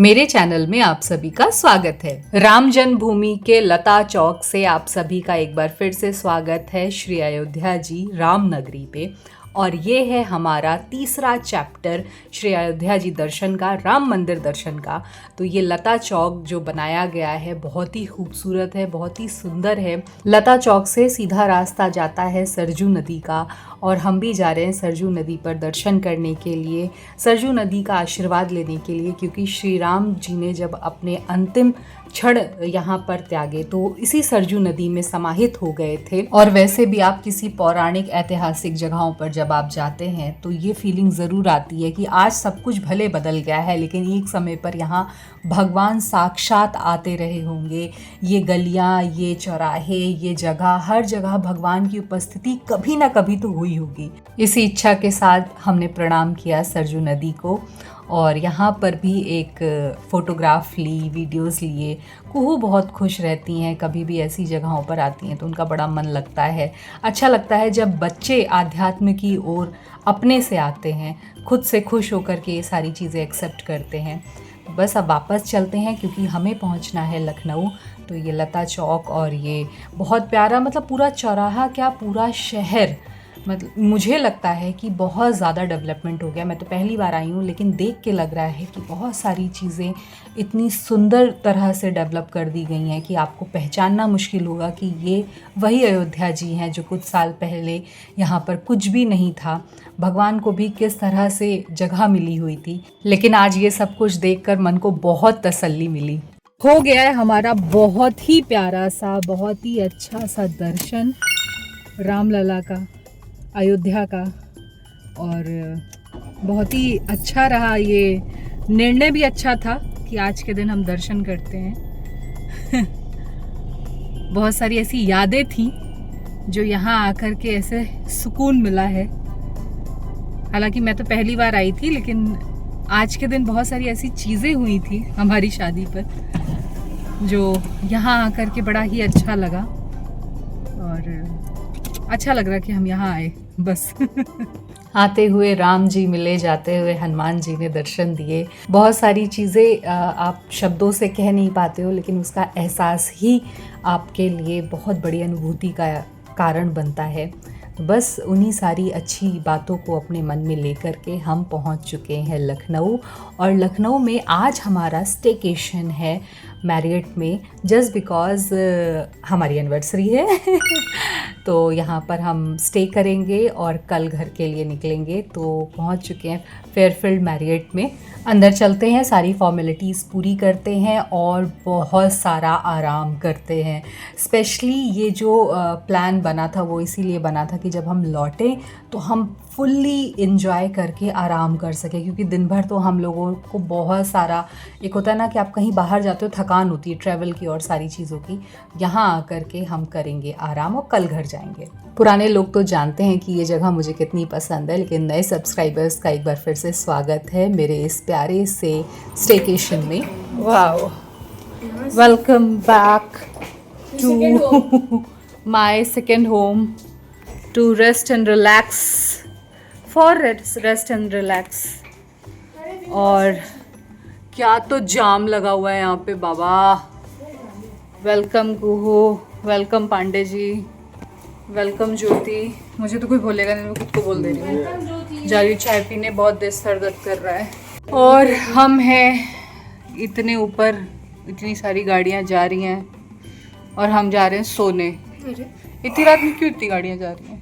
मेरे चैनल में आप सभी का स्वागत है। राम जन्मभूमि के लता चौक से आप सभी का एक बार फिर से स्वागत है श्री अयोध्या जी रामनगरी पे। और ये है हमारा तीसरा चैप्टर श्री अयोध्या जी दर्शन का, राम मंदिर दर्शन का। तो ये लता चौक जो बनाया गया है बहुत ही खूबसूरत है, बहुत ही सुंदर है। लता चौक से सीधा रास्ता जाता है सरजू नदी का और हम भी जा रहे हैं सरजू नदी पर दर्शन करने के लिए, सरजू नदी का आशीर्वाद लेने के लिए, क्योंकि श्री राम जी ने जब अपने अंतिम क्षण यहाँ पर त्यागे तो इसी सरजू नदी में समाहित हो गए थे। और वैसे भी आप किसी पौराणिक ऐतिहासिक जगहों पर जब आप जाते हैं तो ये फीलिंग ज़रूर आती है कि आज सब कुछ भले बदल गया है लेकिन एक समय पर यहाँ भगवान साक्षात आते रहे होंगे। ये गलियाँ, ये चौराहे, ये जगह, हर जगह भगवान की उपस्थिति कभी ना कभी तो हुई होगी। इसी इच्छा के साथ हमने प्रणाम किया सरजू नदी को और यहाँ पर भी एक फ़ोटोग्राफ ली, वीडियोस लिए। कुहू बहुत खुश रहती हैं, कभी भी ऐसी जगहों पर आती हैं तो उनका बड़ा मन लगता है। अच्छा लगता है जब बच्चे आध्यात्म की ओर अपने से आते हैं, खुद से खुश होकर के ये सारी चीज़ें एक्सेप्ट करते हैं। बस अब वापस चलते हैं क्योंकि हमें पहुंचना है लखनऊ। तो ये लता चौक और ये बहुत प्यारा, मतलब पूरा चौराहा क्या पूरा शहर, मतलब मुझे लगता है कि बहुत ज़्यादा डेवलपमेंट हो गया। मैं तो पहली बार आई हूँ लेकिन देख के लग रहा है कि बहुत सारी चीज़ें इतनी सुंदर तरह से डेवलप कर दी गई हैं कि आपको पहचानना मुश्किल होगा कि ये वही अयोध्या जी हैं जो कुछ साल पहले यहाँ पर कुछ भी नहीं था। भगवान को भी किस तरह से जगह मिली हुई थी, लेकिन आज ये सब कुछ देखकर मन को बहुत तसल्ली मिली। हो गया है हमारा बहुत ही प्यारा सा, बहुत ही अच्छा सा दर्शन रामलला का, अयोध्या का। और बहुत ही अच्छा रहा, ये निर्णय भी अच्छा था कि आज के दिन हम दर्शन करते हैं। बहुत सारी ऐसी यादें थी जो यहाँ आकर के ऐसे सुकून मिला है। हालांकि मैं तो पहली बार आई थी लेकिन आज के दिन बहुत सारी ऐसी चीज़ें हुई थी हमारी शादी पर जो यहाँ आकर के बड़ा ही अच्छा लगा और अच्छा लग रहा कि हम यहाँ आए बस। आते हुए राम जी मिले, जाते हुए हनुमान जी ने दर्शन दिए। बहुत सारी चीज़ें आप शब्दों से कह नहीं पाते हो लेकिन उसका एहसास ही आपके लिए बहुत बड़ी अनुभूति का कारण बनता है। बस उन्हीं सारी अच्छी बातों को अपने मन में लेकर के हम पहुंच चुके हैं लखनऊ। और लखनऊ में आज हमारा स्टेकेशन है मैरियट में, जस्ट बिकॉज़ हमारी एनिवर्सरी है। तो यहाँ पर हम स्टे करेंगे और कल घर के लिए निकलेंगे। तो पहुँच चुके हैं फेयरफील्ड मैरियट में। अंदर चलते हैं, सारी फॉर्मेलिटीज़ पूरी करते हैं और बहुत सारा आराम करते हैं। स्पेशली ये जो प्लान बना था वो इसीलिए बना था कि जब हम लौटें तो हम फुल्ली इंजॉय करके आराम कर सकें, क्योंकि दिन भर तो हम लोगों को बहुत सारा, एक होता है ना कि आप कहीं बाहर जाते हो थकान होती है ट्रैवल की और सारी चीज़ों की। यहाँ आकर के हम करेंगे आराम और कल घर जाएंगे। पुराने लोग तो जानते हैं कि ये जगह मुझे कितनी पसंद है, लेकिन नए सब्सक्राइबर्स का एक बार फिर से स्वागत है मेरे इस प्यारे से स्टेकेशन में। Wow, welcome back to my second home to rest and relax, for rest and relax. और क्या तो जाम लगा हुआ है यहाँ पे बाबा। Welcome Kuhu, welcome Pandey ji, welcome Jyoti. मुझे तो कोई बोलेगा नहीं, मैं खुद को बोल दे रही हूँ। जा रही चाय पीने, बहुत देर सर दर्द कर रहा है। और हम हैं इतने ऊपर, इतनी सारी गाड़ियाँ जा रही हैं और हम जा रहे हैं सोने। इतनी रात में क्यों इतनी गाड़ियाँ जा रही हैं?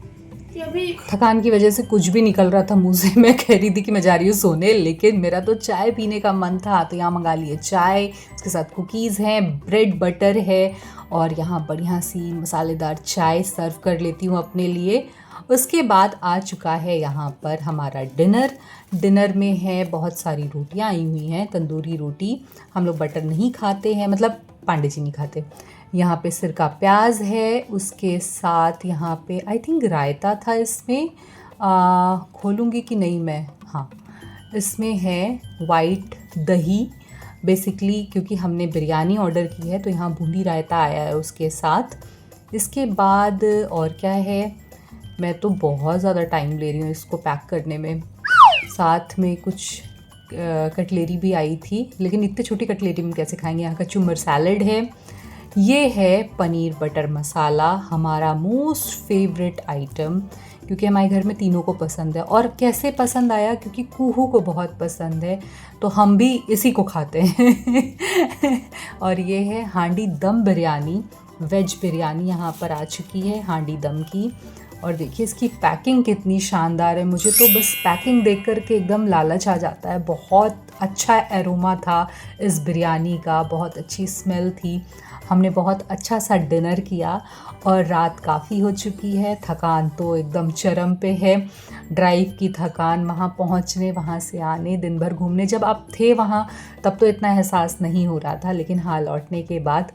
थकान की वजह से कुछ भी निकल रहा था मुंह से। मैं कह रही थी कि मैं जा रही हूँ सोने, लेकिन मेरा तो चाय पीने का मन था तो यहाँ मंगा लिए चाय, उसके साथ कुकीज़ हैं, ब्रेड बटर है और यहाँ बढ़िया सी मसालेदार चाय सर्व कर लेती हूँ अपने लिए। उसके बाद आ चुका है यहाँ पर हमारा डिनर। डिनर में है बहुत सारी रोटियाँ आई हुई हैं, तंदूरी रोटी। हम लोग बटर नहीं खाते हैं, मतलब पांडे जी नहीं खाते। यहाँ पे सिरका प्याज है, उसके साथ यहाँ पे आई थिंक रायता था इसमें। खोलूँगी कि नहीं मैं, हाँ इसमें है वाइट दही बेसिकली, क्योंकि हमने बिरयानी ऑर्डर की है तो यहाँ बूंदी रायता आया है उसके साथ। इसके बाद और क्या है, मैं तो बहुत ज़्यादा टाइम ले रही हूँ इसको पैक करने में। साथ में कुछ कटलेरी भी आई थी, लेकिन इतनी छोटी कटलेरी में कैसे खाएंगे। यहाँ का चुमर सैलड है, ये है पनीर बटर मसाला, हमारा मोस्ट फेवरेट आइटम, क्योंकि हमारे घर में तीनों को पसंद है। और कैसे पसंद आया, क्योंकि कुहू को बहुत पसंद है तो हम भी इसी को खाते हैं। और ये है हांडी दम बिरयानी, वेज बिरयानी यहाँ पर आ चुकी है हांडी दम की। और देखिए इसकी पैकिंग कितनी शानदार है, मुझे तो बस पैकिंग देख कर के एकदम लालच आ जाता है। बहुत अच्छा एरोमा था इस बिरयानी का, बहुत अच्छी स्मेल थी। हमने बहुत अच्छा सा डिनर किया और रात काफ़ी हो चुकी है, थकान तो एकदम चरम पे है। ड्राइव की थकान, वहाँ पहुँचने, वहाँ से आने, दिन भर घूमने। जब आप थे वहाँ तब तो इतना एहसास नहीं हो रहा था, लेकिन हाँ लौटने के बाद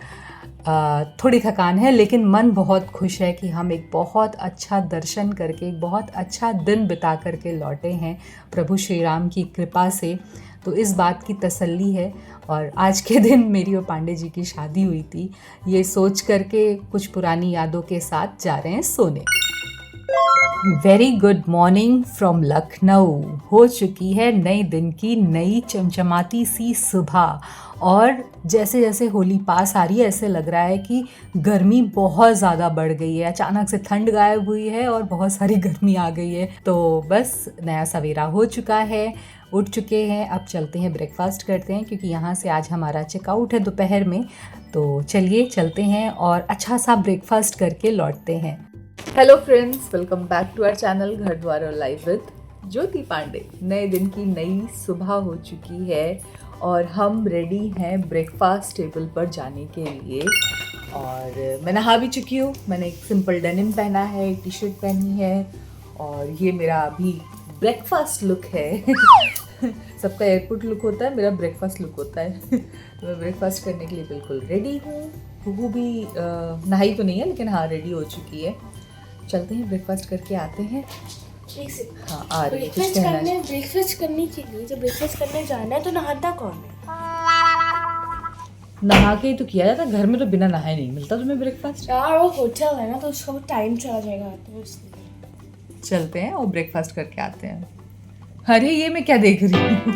थोड़ी थकान है, लेकिन मन बहुत खुश है कि हम एक बहुत अच्छा दर्शन करके, एक बहुत अच्छा दिन बिता करके लौटे हैं प्रभु श्री राम की कृपा से। तो इस बात की तसल्ली है। और आज के दिन मेरी और पांडे जी की शादी हुई थी, ये सोच करके कुछ पुरानी यादों के साथ जा रहे हैं सोने। Very good morning from Lucknow. हो चुकी है नए दिन की नई चमचमाती सी सुबह, और जैसे जैसे होली पास आ रही है ऐसे लग रहा है कि गर्मी बहुत ज़्यादा बढ़ गई है। अचानक से ठंड गायब हुई है और बहुत सारी गर्मी आ गई है। तो बस नया सवेरा हो चुका है, उठ चुके हैं, अब चलते हैं ब्रेकफास्ट करते हैं, क्योंकि यहाँ से आज हमारा चेकआउट है दोपहर में। तो चलिए चलते हैं और अच्छा सा ब्रेकफास्ट करके लौटते हैं। Hello friends, welcome back to our channel Ghar Dwar और लाइव विद ज्योति पांडे। नए दिन की नई सुबह हो चुकी है और हम रेडी हैं ब्रेकफास्ट टेबल पर जाने के लिए। और मैं नहा भी चुकी हूँ, मैंने एक सिंपल डेनिम पहना है, एक टी शर्ट पहनी है, और ये मेरा अभी ब्रेकफास्ट लुक है। सबका एयरपोर्ट लुक होता है, मेरा ब्रेकफास्ट लुक होता है। तो मैं ब्रेकफास्ट करने के लिए बिल्कुल रेडी हूँ। वो भी नहाई तो नहीं है, लेकिन हाँ रेडी हो चुकी है। चलते हैं ब्रेकफास्ट करके आते हैं। हाँ आ रही है। ब्रेकफास्ट करने के लिए जब ब्रेकफास्ट करने जाना है तो नहाता कौन है? नहा के ही तो किया जाता, घर में तो बिना नहाए नहीं मिलता तुम्हें ब्रेकफास्ट। यार वो होटल है ना, तो उसका टाइम चला जाएगा, तो इसलिए चलते हैं और ब्रेकफास्ट करके आते हैं। अरे ये मैं क्या देख रही हूँ?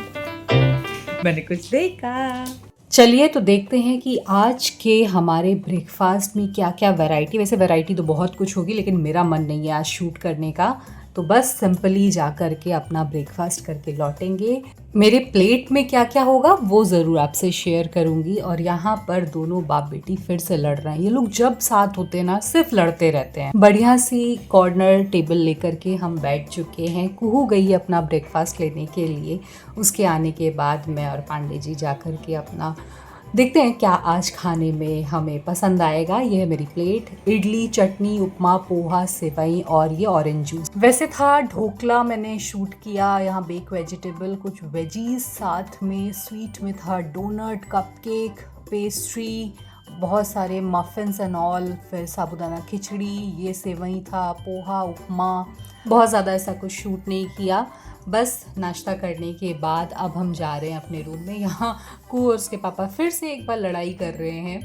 मैंने कुछ देखा। चलिए तो देखते हैं कि आज के हमारे ब्रेकफास्ट में क्या क्या वैरायटी। वैसे वैरायटी तो बहुत कुछ होगी, लेकिन मेरा मन नहीं है आज शूट करने का, तो बस सिंपली जा कर के अपना ब्रेकफास्ट करके लौटेंगे। मेरे प्लेट में क्या क्या होगा वो ज़रूर आपसे शेयर करूंगी। और यहाँ पर दोनों बाप बेटी फिर से लड़ रहे हैं। ये लोग जब साथ होते हैं ना सिर्फ लड़ते रहते हैं। बढ़िया सी कॉर्नर टेबल लेकर के हम बैठ चुके हैं। कुहू गई अपना ब्रेकफास्ट लेने के लिए, उसके आने के बाद मैं और पांडे जी जा कर के अपना देखते हैं क्या आज खाने में हमें पसंद आएगा। ये है मेरी प्लेट, इडली, चटनी, उपमा, पोहा, सेवई और ये ऑरेंज जूस। वैसे था ढोकला मैंने शूट किया, यहाँ बेक वेजिटेबल, कुछ वेजीज साथ में, स्वीट में था डोनट, कपकेक, पेस्ट्री, बहुत सारे मफिन्स एंड ऑल, फिर साबूदाना खिचड़ी, ये सेवई था, पोहा, उपमा। बहुत ज़्यादा ऐसा कुछ शूट नहीं किया। बस नाश्ता करने के बाद अब हम जा रहे हैं अपने रूम में। यहाँ कू और उसके पापा फिर से एक बार लड़ाई कर रहे हैं।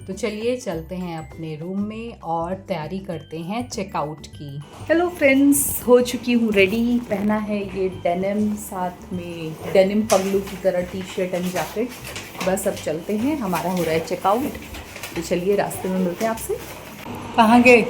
तो चलिए चलते हैं अपने रूम में और तैयारी करते हैं चेकआउट की। हेलो फ्रेंड्स, हो चुकी हूँ रेडी। पहना है ये डेनिम, साथ में डेनिम पगलू की तरह टी शर्ट एंड जैकेट। बस अब चलते हैं, हमारा हो रहा है चेकआउट। तो चलिए रास्ते में मिलते हैं आपसे। कहाँ गए?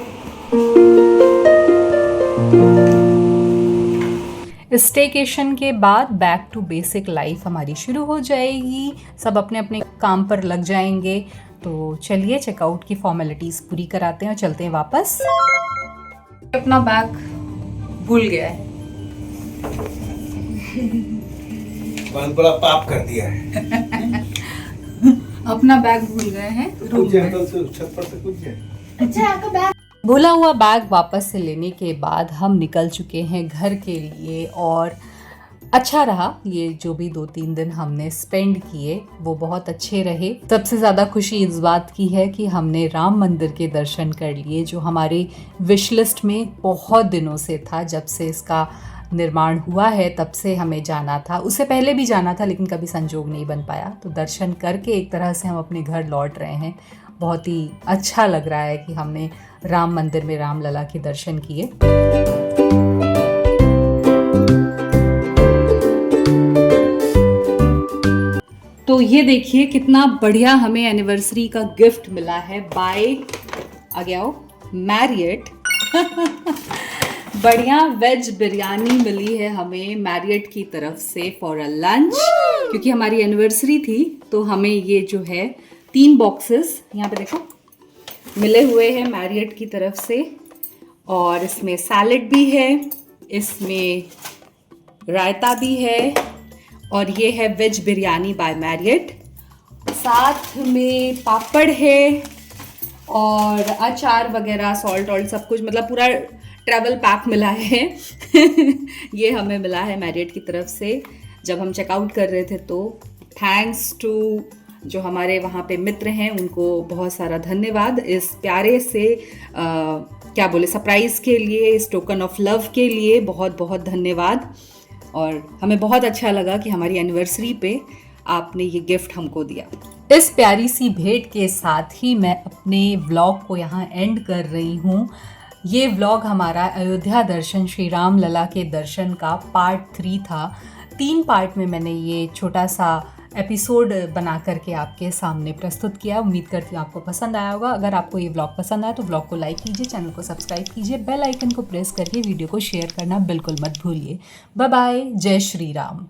स्टेकेशन के बाद बैक टू बेसिक लाइफ हमारी शुरू हो जाएगी। सब अपने अपने काम पर लग जाएंगे। तो चलिए चेकआउट की फॉर्मेलिटीज़ पूरी कराते हैं और चलते हैं वापस। अपना बैग भूल गया है। बड़ा पाप कर दिया है। अपना बैग भूल गए हैं रूम में। अच्छा आपका बैग भूला हुआ बैग वापस से लेने के बाद हम निकल चुके हैं घर के लिए। और अच्छा रहा, ये जो भी 2-3 दिन हमने स्पेंड किए वो बहुत अच्छे रहे। सबसे ज़्यादा खुशी इस बात की है कि हमने राम मंदिर के दर्शन कर लिए, जो हमारे विश लिस्ट में बहुत दिनों से था। जब से इसका निर्माण हुआ है तब से हमें जाना था, उससे पहले भी जाना था, लेकिन कभी संजोग नहीं बन पाया। तो दर्शन करके एक तरह से हम अपने घर लौट रहे हैं। बहुत ही अच्छा लग रहा है कि हमने राम मंदिर में रामलला के दर्शन किए। ये देखिए कितना बढ़िया हमें एनिवर्सरी का गिफ्ट मिला है बाय आ गया हो मैरियट। बढ़िया वेज बिरयानी मिली है हमें मैरियट की तरफ से फॉर अ लंच, क्योंकि हमारी एनिवर्सरी थी तो हमें ये जो है 3 बॉक्सेस यहाँ पे देखो मिले हुए हैं मैरियट की तरफ से। और इसमें सैलेड भी है, इसमें रायता भी है और ये है वेज बिरयानी बाय मैरियट। साथ में पापड़ है और अचार वगैरह सॉल्ट ऑल्ट सब कुछ, मतलब पूरा ट्रैवल पैक मिला है। ये हमें मिला है मैरियट की तरफ से जब हम चेकआउट कर रहे थे। तो थैंक्स टू जो हमारे वहाँ पे मित्र हैं, उनको बहुत सारा धन्यवाद इस प्यारे से क्या बोले सरप्राइज़ के लिए, इस टोकन ऑफ लव के लिए बहुत बहुत धन्यवाद। और हमें बहुत अच्छा लगा कि हमारी एनिवर्सरी पे आपने ये गिफ्ट हमको दिया। इस प्यारी सी भेंट के साथ ही मैं अपने व्लॉग को यहाँ एंड कर रही हूँ। ये व्लॉग हमारा अयोध्या दर्शन श्री राम लला के दर्शन का पार्ट 3 था। 3 पार्ट में मैंने ये छोटा सा एपिसोड बना करके आपके सामने प्रस्तुत किया। उम्मीद करती हूँ आपको पसंद आया होगा। अगर आपको ये व्लॉग पसंद आया तो व्लॉग को लाइक कीजिए, चैनल को सब्सक्राइब कीजिए, बेल आइकन को प्रेस करके वीडियो को शेयर करना बिल्कुल मत भूलिए। बाय बाय, जय श्री राम।